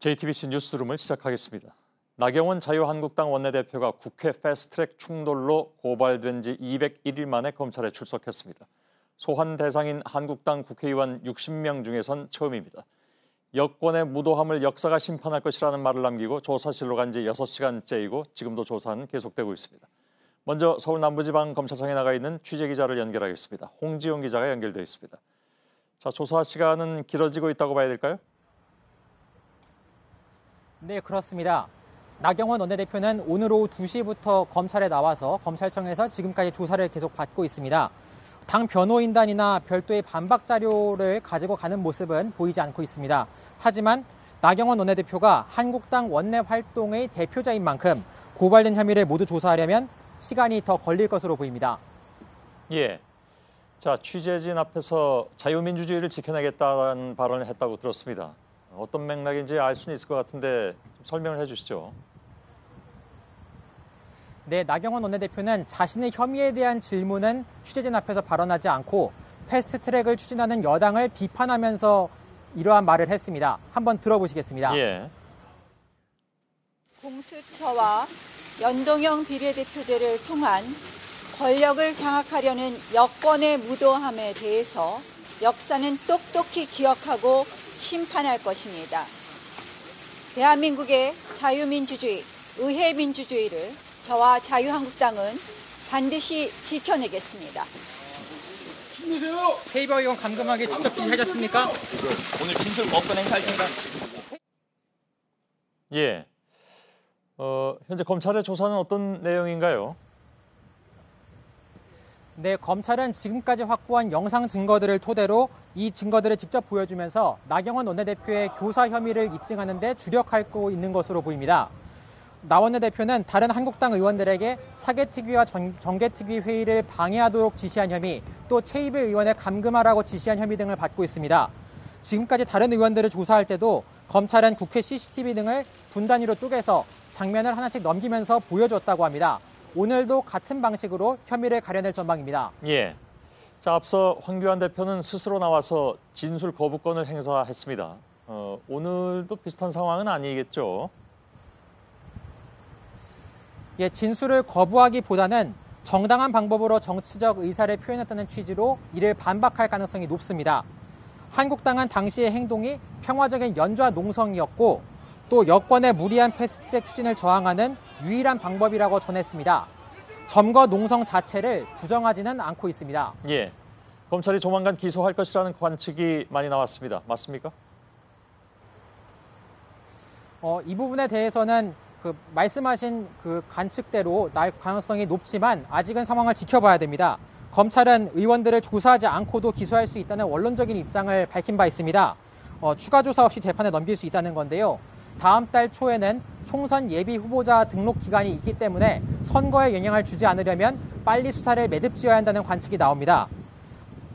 JTBC 뉴스룸을 시작하겠습니다. 나경원 자유한국당 원내대표가 국회 패스트트랙 충돌로 고발된 지 201일 만에 검찰에 출석했습니다. 소환 대상인 한국당 국회의원 60명 중에선 처음입니다. 여권의 무도함을 역사가 심판할 것이라는 말을 남기고 조사실로 간 지 6시간째이고 지금도 조사는 계속되고 있습니다. 먼저 서울 남부지방검찰청에 나가 있는 취재기자를 연결하겠습니다. 홍지용 기자가 연결되어 있습니다. 자, 조사 시간은 길어지고 있다고 봐야 될까요? 네, 그렇습니다. 나경원 원내대표는 오늘 오후 2시부터 검찰에 나와서 검찰청에서 지금까지 조사를 계속 받고 있습니다. 당 변호인단이나 별도의 반박 자료를 가지고 가는 모습은 보이지 않고 있습니다. 하지만 나경원 원내대표가 한국당 원내 활동의 대표자인 만큼 고발된 혐의를 모두 조사하려면 시간이 더 걸릴 것으로 보입니다. 예. 자, 취재진 앞에서 자유민주주의를 지켜내겠다는 발언을 했다고 들었습니다. 어떤 맥락인지 알 수는 있을 것 같은데 좀 설명을 해주시죠. 네, 나경원 원내대표는 자신의 혐의에 대한 질문은 취재진 앞에서 발언하지 않고 패스트트랙을 추진하는 여당을 비판하면서 이러한 말을 했습니다. 한번 들어보시겠습니다. 예. 공수처와 연동형 비례대표제를 통한 권력을 장악하려는 여권의 무도함에 대해서 역사는 똑똑히 기억하고 심판할 것입니다. 대한민국의 자유민주주의, 의회민주주의를 저와 자유한국당은 반드시 지켜내겠습니다. 최이버 의원 감금하게 직접 지시하셨습니까? 오늘 진술 법권 행사할 텐가? 예. 현재 검찰의 조사는 어떤 내용인가요? 네, 검찰은 지금까지 확보한 영상 증거들을 토대로 이 증거들을 직접 보여주면서 나경원 원내대표의 교사 혐의를 입증하는 데 주력하고 있는 것으로 보입니다. 나 원내대표는 다른 한국당 의원들에게 사개특위와 정개특위 회의를 방해하도록 지시한 혐의, 또 최이배 의원의 감금하라고 지시한 혐의 등을 받고 있습니다. 지금까지 다른 의원들을 조사할 때도 검찰은 국회 CCTV 등을 분단위로 쪼개서 장면을 하나씩 넘기면서 보여줬다고 합니다. 오늘도 같은 방식으로 혐의를 가려낼 전망입니다. 예. 자, 앞서 황교안 대표는 스스로 나와서 진술 거부권을 행사했습니다. 오늘도 비슷한 상황은 아니겠죠? 예, 진술을 거부하기보다는 정당한 방법으로 정치적 의사를 표현했다는 취지로 이를 반박할 가능성이 높습니다. 한국당은 당시의 행동이 평화적인 연좌 농성이었고 또 여권의 무리한 패스트트랙 추진을 저항하는 유일한 방법이라고 전했습니다. 점거 농성 자체를 부정하지는 않고 있습니다. 예. 검찰이 조만간 기소할 것이라는 관측이 많이 나왔습니다. 맞습니까? 이 부분에 대해서는 말씀하신 관측대로 날 가능성이 높지만 아직은 상황을 지켜봐야 됩니다. 검찰은 의원들을 조사하지 않고도 기소할 수 있다는 원론적인 입장을 밝힌 바 있습니다. 추가 조사 없이 재판에 넘길 수 있다는 건데요. 다음 달 초에는 총선 예비 후보자 등록 기간이 있기 때문에 선거에 영향을 주지 않으려면 빨리 수사를 매듭지어야 한다는 관측이 나옵니다.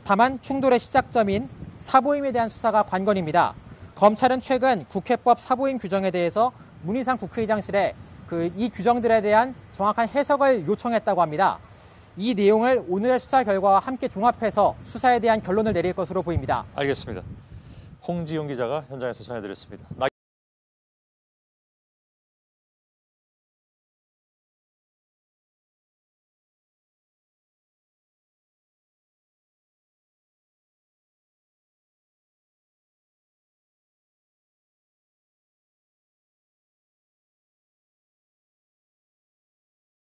다만 충돌의 시작점인 사보임에 대한 수사가 관건입니다. 검찰은 최근 국회법 사보임 규정에 대해서 문희상 국회의장실에 이 규정들에 대한 정확한 해석을 요청했다고 합니다. 이 내용을 오늘의 수사 결과와 함께 종합해서 수사에 대한 결론을 내릴 것으로 보입니다. 알겠습니다. 홍지용 기자가 현장에서 전해드렸습니다.